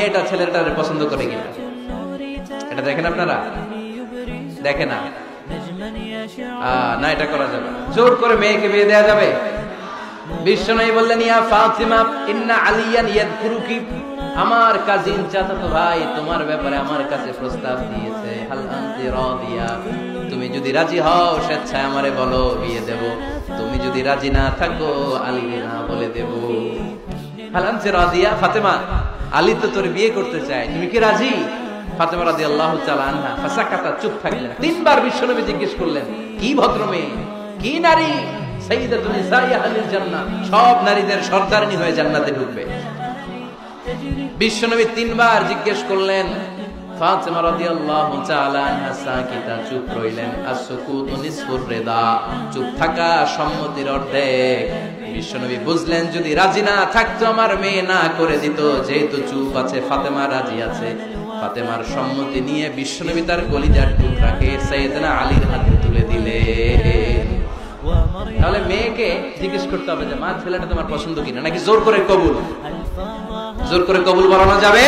মেয়েটা ছেলেটারে পছন্দ করে কিনা, এটা দেখেন আপনারা? দেখে না? না, এটা করা যাবে না। জোর করে মেয়েকে বিয়ে দেওয়া যাবে? বিশ্বনবী বললেন, ইয়া ফাতিমা ইন্না আলিয়ান ইয়াদকুরুকি, আমার কাজিন চাচাতো ভাই তোমার ব্যাপারে আমার কাছে প্রস্তাব দিয়েছে। হাল আনতি রাদিয়া, তুমি যদি রাজি হও স্বেচ্ছায় আমারে বলো, বিয়ে দেব। তুমি যদি রাজি না থাকো আলী না বলে দেব। হাল আনতি রাদিয়া, ফাতেমা আলী তো তোর বিয়ে করতে চায়, তুমি কি রাজি? ফাতেমা রাদিয়াল্লাহু তাআলা আনহা ফাসাকাতা, চুপ থাকলেন। তিনবার বিশ্বনবী জিজ্ঞেস করলেন, কি ভদ্র মেয়ে, কি নারী, সাইয়্যিদাতুন নিসাই আহলিল জান্নাহ, সব নারীদের সর্দারনি হয়ে জান্নাতে ঢুকবে। বিশ্বনবী তিনবার জিজ্ঞেস করলেন। ফাতেমা রাদিয়াল্লাহু তাআলা আনহা সাকিতা, চুপ রইলেন। আসসুকুতু নিসফুর রিদা, চুপ থাকা সম্মতির অর্ধেক। বিশ্বনবী বুঝলেন যদি রাজি না থাকতো আমার মেয়ে না করে দিত, যেহেতু চুপ আছে ফাতেমা রাজি আছে। ফাতেমার সম্মতি নিয়ে বিশ্বনবী তার কলিজার টুকরাকে সাইয়েদনা আলীর হাতে তুলে দিলেন। তাহলে মেয়েকে জিজ্ঞেস করতে হবে যে মা ছেলেটা তোমার পছন্দ কিনা, নাকি জোর করে কবুল? জোর করে কবুল বলানো যাবে?